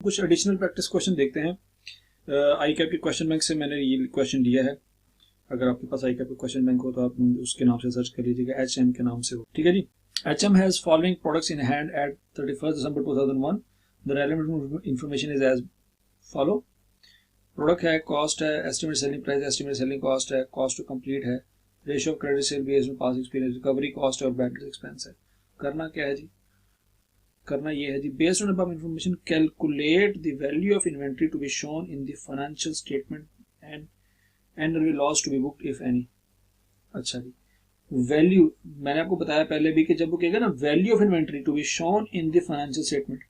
कुछ additional practice question देखते हैं। आई कैप के क्वेश्चन बैंक से मैंने ये क्वेश्चन लिया है। अगर आपके पास आई कैप का क्वेश्चन बैंक हो तो आप उसके नाम से सर्च कर लीजिएगा, HM के नाम से हो। ठीक है जी। HM has following products in hand at 31 December 2001। The relevant information is as follow. Product है, कॉस्ट है, estimate selling price, estimate selling cost है, कॉस्ट टू कंप्लीट है, ratio of credit sale based on past experience, recovery cost और bad expense है। करना क्या है जी? करना ये है जी, based on above information calculate the value of inventory to be shown in the financial statement and annual loss to be booked if any. अच्छा जी, वैल्यू मैंने आपको बताया पहले भी कि जब वो कहेगा ना value of inventory to be shown in the financial statement,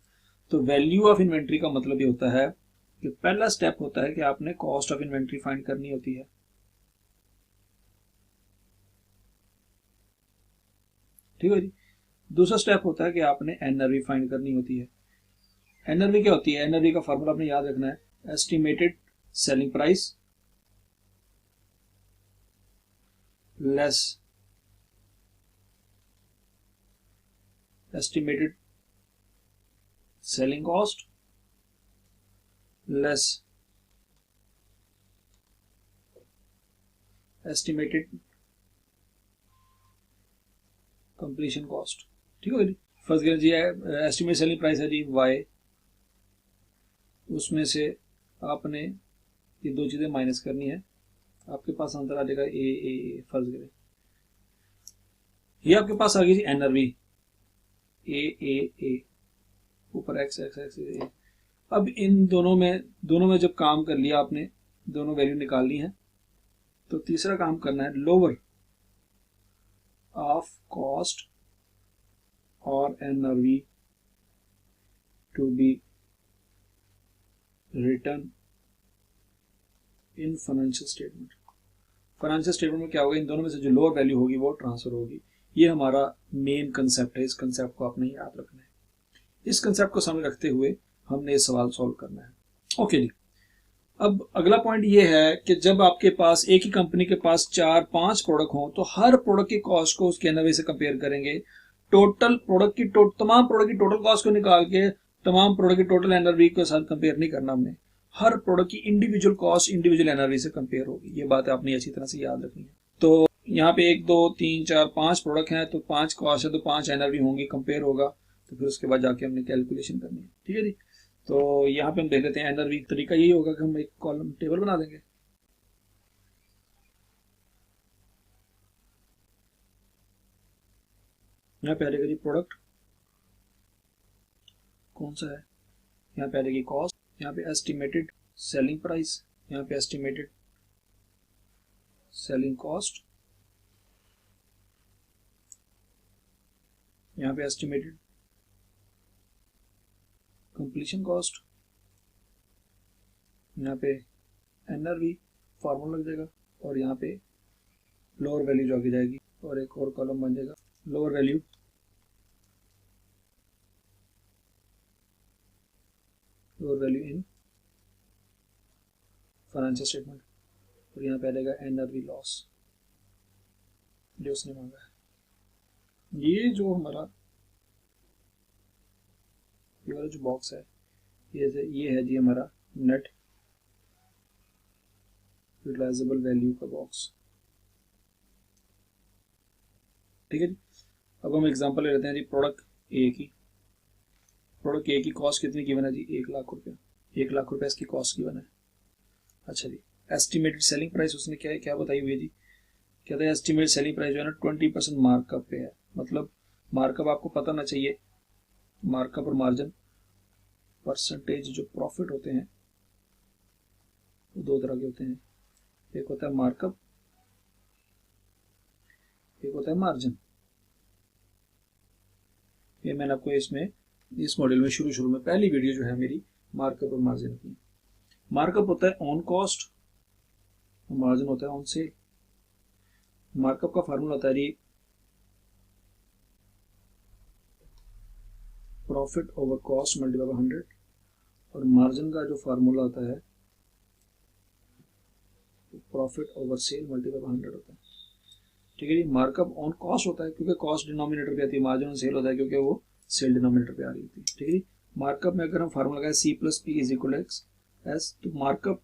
तो वैल्यू ऑफ इन्वेंट्री का मतलब ये होता है कि पहला स्टेप होता है कि आपने कॉस्ट ऑफ इन्वेंट्री फाइंड करनी होती है। ठीक है जी। दूसरा स्टेप होता है कि आपने एनआरवी फाइंड करनी होती है। एनआरवी क्या होती है? एनआरवी का फॉर्मूला आपने याद रखना है, estimated selling price less estimated selling cost less estimated completion cost. ठीक है जी। फर्स्ट करें जी, एस्टिमेट सेलिंग प्राइस है जी Y, उसमें से आपने ये दो चीजें माइनस करनी है, आपके पास आंसर आ जाएगा ए। फर्ज करें ये आपके पास आ गई जी एनआरवी ए, ऊपर एक्स एक्स एक्स ए। अब इन दोनों में जब काम कर लिया आपने, दोनों वैल्यू निकाल ली है, तो तीसरा काम करना है लोअर ऑफ कॉस्ट और NRV to be return in financial statement. Financial statement में क्या होगा, इन दोनों में से जो लोअर वैल्यू होगी वो ट्रांसफर होगी। ये हमारा मेन कंसेप्ट है, इस कंसेप्ट को आपने याद रखना है। इस कंसेप्ट को सामने रखते हुए हमने ये सवाल सॉल्व करना है। ओके जी। अब अगला पॉइंट ये है कि जब आपके पास एक ही कंपनी के पास 4-5 प्रोडक्ट हो तो हर प्रोडक्ट की कॉस्ट को उसके एनआरवी से कंपेयर करेंगे। टोटल प्रोडक्ट की तमाम प्रोडक्ट की टोटल कॉस्ट को निकाल के तमाम प्रोडक्ट की टोटल एनआरवी के साथ कंपेयर नहीं करना हमने, हर प्रोडक्ट की इंडिविजुअल कॉस्ट इंडिविजुअल एनआरवी से कंपेयर होगी। ये बात आपने अच्छी तरह से याद रखनी है। तो यहाँ पे 1 2 3 4 5 प्रोडक्ट हैं तो 5 कॉस्ट है तो 5 एनआरवी होंगी, कंपेयर होगा, तो फिर उसके बाद जाके हमने कैलकुलेशन करनी है। ठीक है जी। तो यहाँ पे हम देख लेते हैं एनआरवी। तरीका यही होगा कि हम एक कॉलम टेबल बना देंगे। यहाँ पे आ जाएगा जी प्रोडक्ट कौन सा है, यहाँ पे आ जाएगी कॉस्ट, यहाँ पे एस्टिमेटेड सेलिंग प्राइस, यहाँ पे एस्टिमेटेड सेलिंग कॉस्ट, यहाँ पे एस्टिमेटेड कंप्लीशन कॉस्ट, यहाँ पे एनआरवी फॉर्मूला लग जाएगा, और यहाँ पे लोअर वैल्यू जो आगे जाएगी, और एक और कॉलम बन जाएगा lower value in financial statement, और यहाँ पे आ जाएगा एनआरवी लॉस जो उसने मांगा है। ये जो हमारा ये वाला जो बॉक्स है ये है जी हमारा नेट यूटिलाइजेबल वैल्यू का बॉक्स। ठीक है जी। अब हम एग्जांपल ले लेते हैं जी प्रोडक्ट ए की कॉस्ट कितनी गिवन है जी? 1 लाख रुपया। 1 लाख रुपया इसकी कॉस्ट गिवन है। अच्छा जी, एस्टिमेटेड सेलिंग प्राइस उसने क्या बताई हुई है जी? कहते हैं एस्टिमेटेड सेलिंग प्राइस जो है ना 20% मार्कअप पे है। मतलब मार्कअप आपको पता होना चाहिए, मार्कअप और मार्जिन परसेंटेज जो प्रॉफिट होते हैं वो 2 तरह के होते हैं, एक होता है मार्कअप, एक होता है मार्जिन। ये मैंने आपको इस मॉड्यूल में शुरू में पहली वीडियो जो है मेरी मार्कअप और मार्जिन की। मार्कअप होता है ऑन कॉस्ट और मार्जिन होता है ऑन सेल। मार्कअप का फार्मूला होता है profit over cost multiply by 100, और मार्जिन का जो फार्मूला होता है profit over cell multiply by 100 होता है। ठीक है जी। मार्कअप ऑन कॉस्ट होता है क्योंकि कॉस्ट डिनोमिनेटर पे आती है, मार्जिन ऑन सेल होता है क्योंकि वो सेल डिनोमिनेटर पे आ रही थी। ठीक है जी। मार्कअप में अगर हम फार्मूला लगाए C plus P is equal X S, तो मार्कअप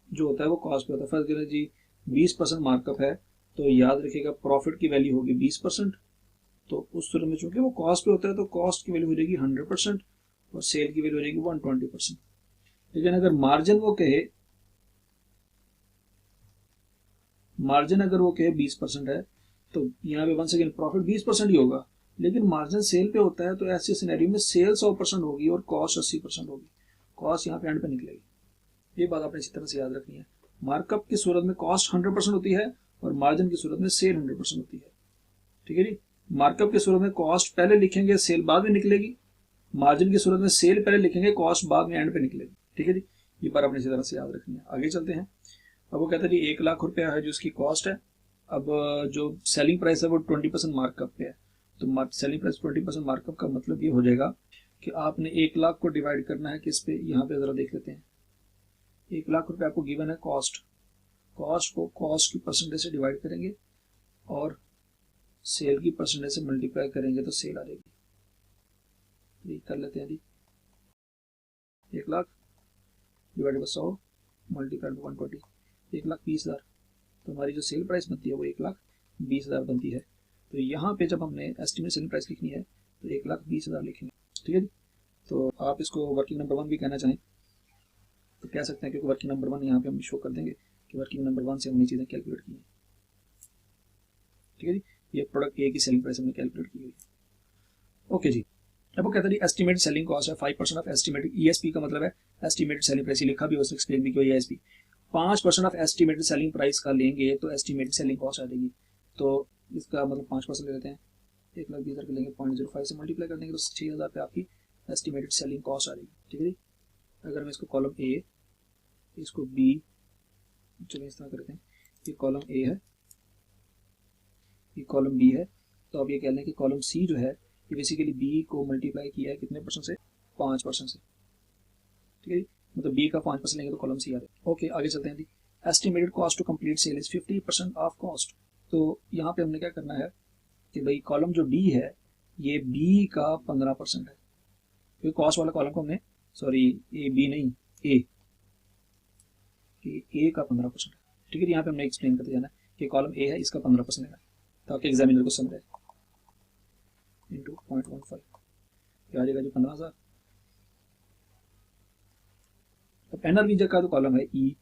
जो होता है वो कॉस्ट पे होता है। फर्स्ट गिवन जी 20% मार्कअप है, तो याद रखिएगा प्रॉफिट की वैल्यू होगी 20%। तो उस सूरत में चूंकि वो कॉस्ट पे होता है तो कॉस्ट की वैल्यू हो जाएगी 100% और सेल की वैल्यू हो जाएगी 120%। लेकिन अगर मार्जिन वो कहे 20% है, तो यहाँ पे वन सेकेंड प्रॉफिट 20% ही होगा, लेकिन मार्जिन सेल पे होता है, तो ऐसे सिनेरियो में सेल 100% होगी और कॉस्ट 80% होगी। कॉस्ट यहाँ पे एंड पे निकलेगी। ये बात आपने इसी तरह से याद रखनी है। मार्कअप की सूरत में कॉस्ट 100% होती है और मार्जिन की सूरत में सेल 100% होती है। ठीक है जी। मार्कअप की सूरत में कॉस्ट पहले लिखेंगे, सेल बाद में निकलेगी। मार्जिन की सूरत में सेल पहले लिखेंगे, कॉस्ट बाद में एंड पे निकलेगी। ठीक है जी। ये बात आपने इसी तरह से याद रखनी है। आगे चलते हैं। अब वो कहता है जी 1 लाख रुपया है जो उसकी कॉस्ट है। अब जो सेलिंग प्राइस है वो 20% मार्कअप पे है। तो सेलिंग प्राइस 20% मार्कअप का मतलब ये हो जाएगा कि आपने 1 लाख को डिवाइड करना है किस पे, यहाँ पे जरा देख लेते हैं। 1 लाख रुपये आपको गिवन है कॉस्ट को कॉस्ट की परसेंटेज से डिवाइड करेंगे और सेल की परसेंटेज से मल्टीप्लाई करेंगे तो सेल आ जाएगी। कर लेते हैं जी। 1 lakh divide by 100 multiply by 120, 1,20,000। तो हमारी जो सेल प्राइस बनती है वो 1,20,000 बनती है। तो यहाँ पे जब हमने एस्टिमेट सेलिंग प्राइस लिखनी है तो 1,20,000 लिखेंगे। ठीक है जी। तो आप इसको वर्किंग नंबर 1 भी कहना चाहें तो कह सकते हैं, क्योंकि वर्किंग नंबर 1 यहाँ पे हम शो कर देंगे कि वर्किंग नंबर 1 से हमने चीज़ें कैलकुलेट की हैं। ठीक है जी। ये प्रोडक्ट ए की सेलिंग प्राइस हमने कैलकुलेट की हुई है। ओके जी। अब वो कहता है एस्टिमेटेड सेलिंग कॉस्ट है 5% ऑफ एस्टिमेटेड। ईएसपी का मतलब है एस्टिमेटेड सेलिंग प्राइस, लिखा भी उसने एक्सप्लेन भी किया। ESP 5% of estimated selling price का लेंगे तो एस्टिमेटेड सेलिंग कॉस्ट आ जाएगी। तो इसका मतलब 5% ले लेते हैं, 1,20,000 के लेंगे, 0.05 से मल्टीप्लाई कर देंगे तो 6,000 पे आपकी एस्टिमेटेड सेलिंग कॉस्ट आ जाएगी। ठीक है जी। अगर हम इसको कॉलम ए, इसको बी, चलिए इस तरह करते हैं, ये कॉलम ए है, ये कॉलम बी है, तो अब ये कह लें कि कॉलम सी जो है ये बेसिकली बी को मल्टीप्लाई किया है कितने परसेंट से, 5% से। ठीक है, मतलब बी का 5% लेंगे तो कॉलम सी आ जाए। ओके, आगे चलते हैं जी। Estimated cost to complete sale is 50% of cost. तो यहाँ पे हमने क्या करना है कि भाई कॉलम जो डी है ये बी का 15% है, क्योंकि कॉस्ट वाला कॉलम को हमने, सॉरी ए बी नहीं, ए का 15% है। ठीक है, यहाँ पे हमने एक्सप्लेन करते जाना है कि कॉलम ए है, इसका 15% लेना है ताकि एग्जामिनर को समझ आए। इंटू 0.15 क्या आ जाएगा जी, 15,000। अब एनआरवी का जो कॉलम है ई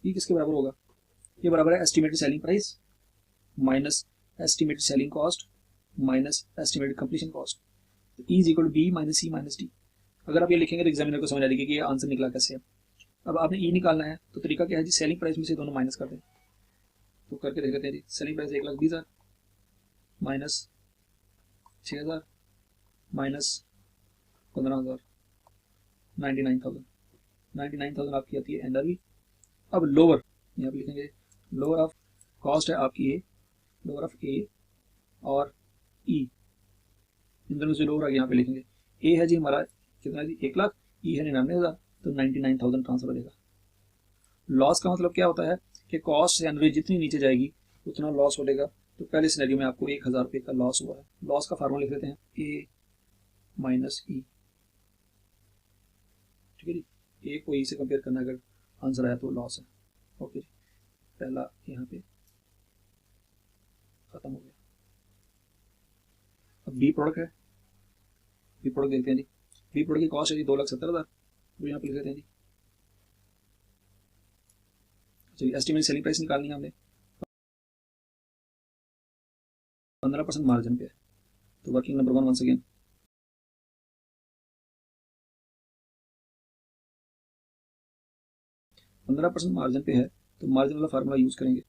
किसके बराबर होगा, ये बराबर है estimated selling price minus estimated selling cost minus estimated completion cost. तो E is equal to B minus C minus D. अगर आप ये लिखेंगे तो एग्जामिनर को समझ आ जाएगी कि ये आंसर निकला कैसे है। अब आपने ई निकालना है तो तरीका क्या है जी, सेलिंग प्राइस में से दोनों माइनस कर दें। तो करके देख लेते हैं जी। सेलिंग प्राइस 1,20,000 माइनस 6,000 माइनस 15,000, 99,000 आपकी आती है एनआरवी। अब लोअर यहाँ पे लिखेंगे, लोअर ऑफ कॉस्ट है आपकी ए, लोअर ऑफ ए और ई, इन दोनों से लोअर आगे यहाँ पे लिखेंगे। ए है जी हमारा कितना जी 1,00,000, ई है 99,000, तो 99,000 ट्रांसफर हो जाएगा। लॉस का मतलब क्या होता है कि कॉस्ट से एनआरवी जितनी नीचे जाएगी उतना लॉस हो जाएगा। तो पहले सिनेरियो में आपको 1,000 रुपये का लॉस हुआ है। लॉस का फार्मूला लिख लेते हैं, ए माइनस ई। ठीक है जी, ए को ई से कंपेयर करना, अगर आंसर आया तो लॉस है। ओके जी, पहला यहाँ पे खत्म हो गया। अब बी प्रोडक्ट है, बी प्रोडक्ट देखते हैं जी। बी प्रोडक्ट की कॉस्ट है जी 2,70,000, वो यहाँ पे लिख देते हैं जी। चलिए एस्टिमेट सेलिंग प्राइस निकालनी है हमने, 15% मार्जिन पे है। तो वर्किंग नंबर 1 वंस अगेन, पंद्रह परसेंट मार्जिन पे है तो मार्जिन वाला फार्मूला यूज करेंगे।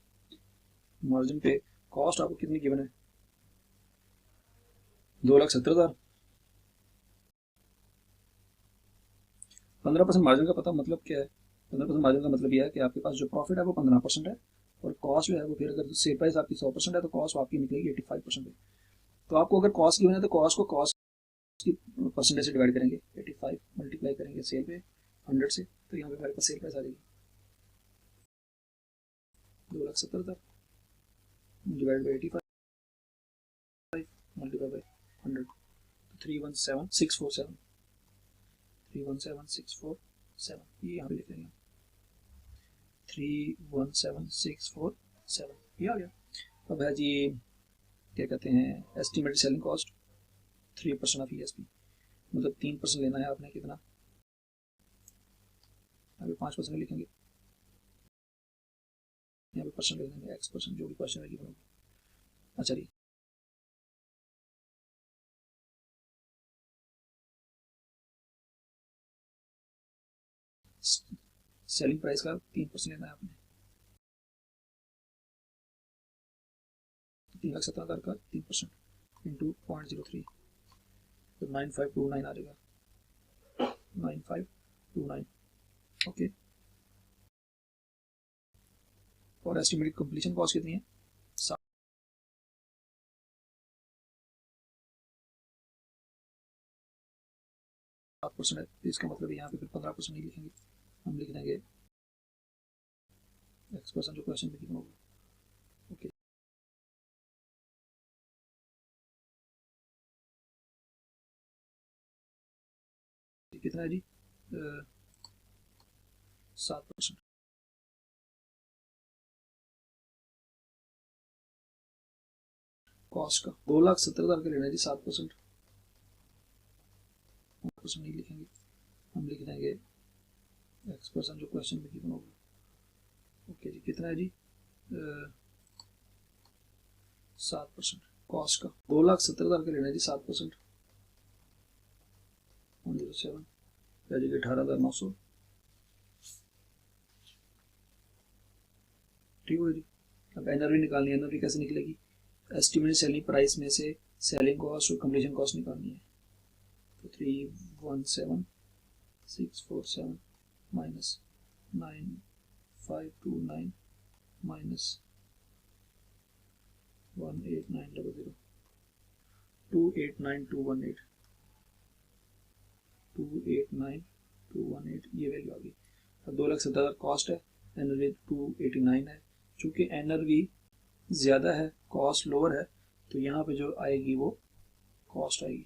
मार्जिन पे कॉस्ट आपको कितनी गिवन है, 2,70,000। 15% मार्जिन का पता मतलब क्या है, 15% मार्जिन का मतलब यह है कि आपके पास जो प्रॉफिट है वो 15% है और कॉस्ट जो है वो, फिर अगर सेल प्राइस आपकी 100% है तो कॉस्ट आपकी निकलेगी 85% है। तो आपको अगर कॉस्ट गिवन है तो कॉस्ट को कॉस्ट की परसेंटेज से डिवाइड करेंगे, 85 मल्टीप्लाई करेंगे सेल पे 100 से, तो यहाँ पे हमारे पास सेल प्राइस आ जाएगी 2,70,000 डिवाइड बाई 85 मल्टीप्लाई बाई 100, तो 317,647। 317647 ये यहाँ पे लिख देंगे 317647 ये आ गया। अब है जी क्या कहते हैं estimated selling cost 3% of ESP, मतलब 3% लेना है आपने। कितना अभी 5% लिखेंगे, यहाँ पे परसेंट लिख देंगे x%, जो भी क्वेश्चन रहेगी बराबर। अच्छा जी सेलिंग प्राइस का 3% लेना है आपने, 3,17,000 का 3% इंटू 0.03 तो 9529 आ जाएगा, 9529 ओके। और एस्टिमेटेड कंप्लीशन कॉस्ट कितनी है 7% है, इसका मतलब यहाँ पे फिर 15% नहीं लिखेंगे, हम लिख देंगे x% जो क्वेश्चन में कितना होगा ओके। कितना है जी 7%। कॉस्ट का 2,70,000 का लेना है जी 7%, नहीं लिखेंगे, हम लिख देंगे x% जो क्वेश्चन में कितना होगा ओके जी। कितना है जी 7%। कॉस्ट का 2,70,000 का लेना है जी 7%, 107 18,900 ठीक है जी। अब एनआरवी निकालनी है, एनआरवी कैसे निकलेगी, एस्टिमेटेड सेलिंग प्राइस में से सेलिंग कॉस्ट और कंप्लीशन कॉस्ट निकालनी है। तो 317647 माइनस 9529 माइनस 18900 289218 289218 ये वैल्यू आ गई। अब 2,70,000 कॉस्ट है, एनआरवी 289 है। चूंकि एनआरवी ज़्यादा है कॉस्ट लोअर है तो यहाँ पे जो आएगी वो कॉस्ट आएगी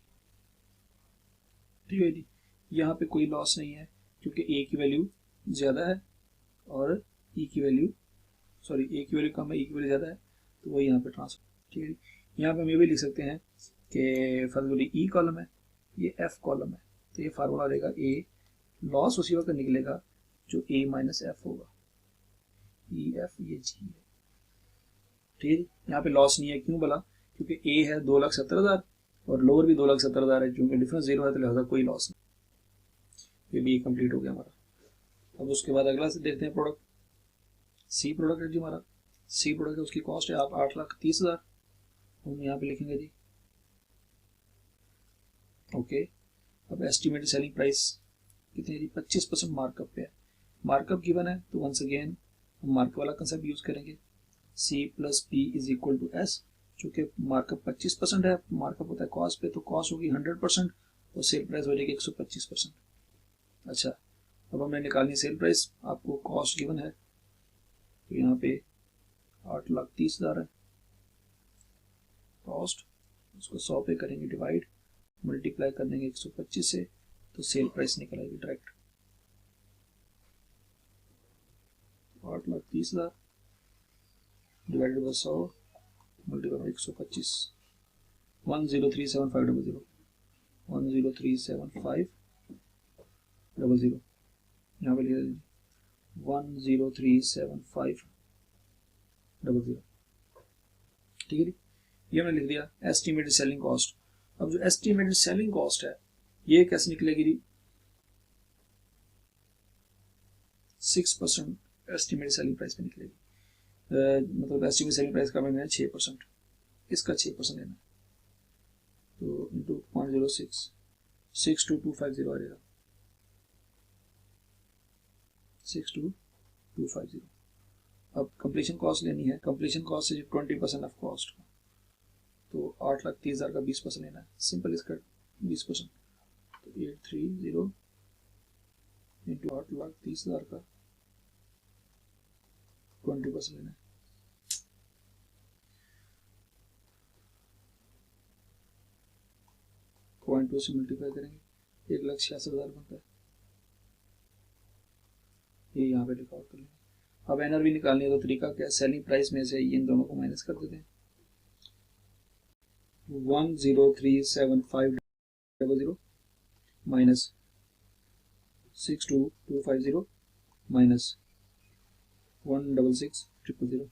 ठीक है जी। यहाँ पे कोई लॉस नहीं है क्योंकि ए की वैल्यू ज़्यादा है और ई की वैल्यू सॉरी ए की वैल्यू कम है, ई की वैल्यू ज़्यादा है तो वही यहाँ पे ट्रांसफर ठीक है जी। यहाँ पे हम ये भी लिख सकते हैं कि फर्स्ट ई कॉलम है ये एफ कॉलम है तो ये फार्मूला रहेगा ए लॉस उसी वक्त निकलेगा जो ए माइनस एफ होगा, ई एफ ये जी है ठीक है। यहाँ पे लॉस नहीं है, क्यों बोला, क्योंकि ए है 2,70,000 और लोअर भी 2,70,000 है, क्योंकि डिफरेंस 0 है तो लिहाजा कोई लॉस नहीं। ये भी कंप्लीट हो गया हमारा। अब उसके बाद अगला से देखते हैं प्रोडक्ट, सी प्रोडक्ट है जी हमारा। सी प्रोडक्ट है उसकी कॉस्ट है आप 8,30,000 हम यहाँ पे लिखेंगे जी ओके। अब एस्टिमेटेड सेलिंग प्राइस कितनी है जी 25% मार्कअप पे है, मार्कअप गिवन है तो वंस अगेन हम मार्कअप वाला कंसेप्ट यूज करेंगे C plus P is equal to S. चूंकि मार्कअप 25% है, मार्कअप होता है कॉस्ट पे तो कॉस्ट होगी 100% और सेल प्राइस हो जाएगी 125%। अच्छा अब हमें निकालनी सेल प्राइस, आपको कॉस्ट गिवन है तो यहाँ पे 8,30,000 है कॉस्ट, उसको 100 पे करेंगे डिवाइड, मल्टीप्लाई कर देंगे 125 से तो सेल प्राइस निकल आएगी direct 8,30,000 divided by 100 multiply by 125 1037,500 1037,500 यहाँ पे लिख दीजिए 1037,500 ठीक है जी। ये हमने लिख दिया एस्टिमेटेड सेलिंग कॉस्ट। अब जो एस्टिमेटेड सेलिंग कॉस्ट है ये कैसे निकलेगी जी 6% एस्टिमेटेड सेलिंग प्राइस पे निकलेगी, मतलब एस्टिमेटेड सेलिंग प्राइस का मैंने 6%, इसका 6% लेना है तो इंटू 0.06 62250 आ जाएगा 62250। अब कंप्लीशन कॉस्ट लेनी है, कंप्लीशन कॉस्ट है 20% ऑफ कॉस्ट तो 8,30,000 का 20% लेना है, सिंपल इसका 20% तो 830 इंटू 8,30,000 का 20% लेना है .2 से मल्टीप्लाई करेंगे 1,66,000 बनता है ये यहाँ पे लिखा कर लें। अब एनआरवी निकालनी है तो तरीका क्या है, सेलिंग प्राइस में से इन दोनों को माइनस कर देते हैं। 1037500 माइनस 62250 माइनस 166000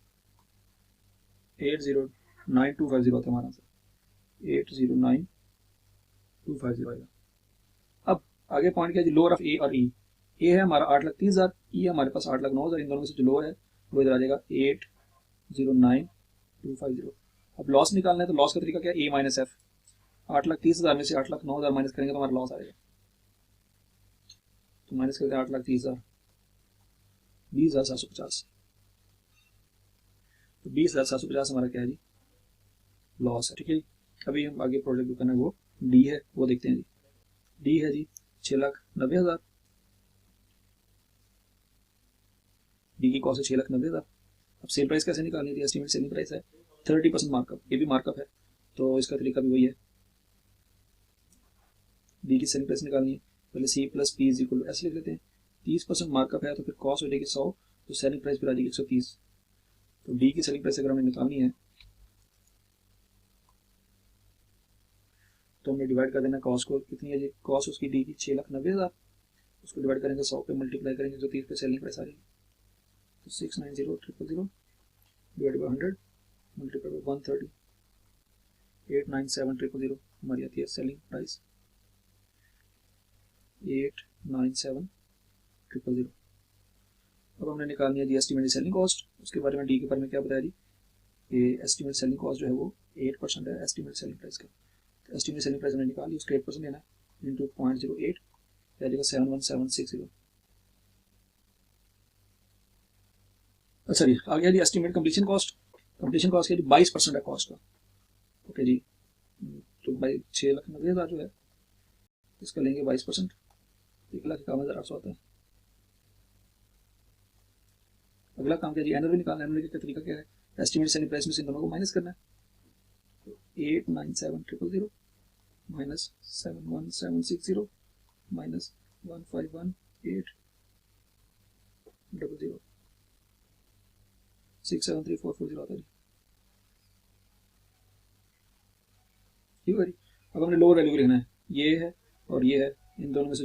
809250 होता है हमारा आंसर, 809250 आएगा। अब आगे पॉइंट क्या है, लोअर ऑफ ए और ई। ए है हमारा 8,30,000, ई है हमारे पास 8,09,000, इन दोनों में से जो लो है वो इधर आ जाएगा 809250। अब लॉस निकालना है तो लॉस का तरीका क्या है, ए माइनस एफ। 8,30,000 में से 8,09,000 माइनस करेंगे तो हमारा लॉस आएगा, तो माइनस करते हैं 8,30,000, 20,750। तो 20,750 हमारा क्या है जी, लॉस है। ठीक है जी, अभी हम आगे प्रोजेक्ट जो करना है वो डी है, वो देखते हैं जी। डी है जी 6,90,000, डी की कॉस्ट है 6,90,000। अब सेल प्राइस कैसे निकालनी थी, एस्टिमेट सेलिंग प्राइस है 30% मार्कअप, ये भी मार्कअप है तो इसका तरीका भी वही है। डी की सेलिंग प्राइस निकालनी है, पहले C plus P is equal to S लिख लेते हैं। 30% मार्कअप है तो फिर कॉस्ट हो जाएगी 100, तो सेलिंग प्राइस फिर आ जाएगी 130। तो डी की सेलिंग प्राइस अगर हमें निकालनी है तो हमने डिवाइड कर देना कॉस्ट को, कितनी है जी कॉस्ट उसकी डी की 6,90,000, उसको डिवाइड करेंगे 100 पे, मल्टीप्लाई करेंगे 130 पे सेलिंग प्राइस आ जाएगी। तो 690,000 डिवाइड बाई 100 मल्टीप्लाई बाई 130, 897,000 हमारी आती है सेलिंग प्राइस, 897,000। अब हमने निकालनी है जी एस्टिमेटेड सेलिंग कॉस्ट। उसके बारे में डी के बारे में क्या बताया जी, ये एस्टिमेटेड सेलिंग कॉस्ट जो है वो 8% है एस्टिमेटेड सेलिंग प्राइस का। तो एस्टिमेटेड सेलिंग प्राइस हमने निकाली, उसका 8% लेना है इंटू 0.08, आ जाएगा 71760। अच्छा जी, आ गया जी estimate completion cost. Completion cost क्या जी 22% है कॉस्ट का। ओके जी, तो भाई 6,90,000 जो है इसका लेंगे 22%, 1,51,800 आता है। अगला काम क्या जी, एनआरवी निकालना है। एनआरवी का तरीका क्या है, एस्टिमेट सेलिंग प्राइस में से इन दोनों को माइनस करना है। तो 897,000 माइनस 71760 माइनस 151,800 673,440 आता है। ठीक है जी, अब हमने लोअर वैल्यू लिखना है, ये है और ये है, इन दोनों में से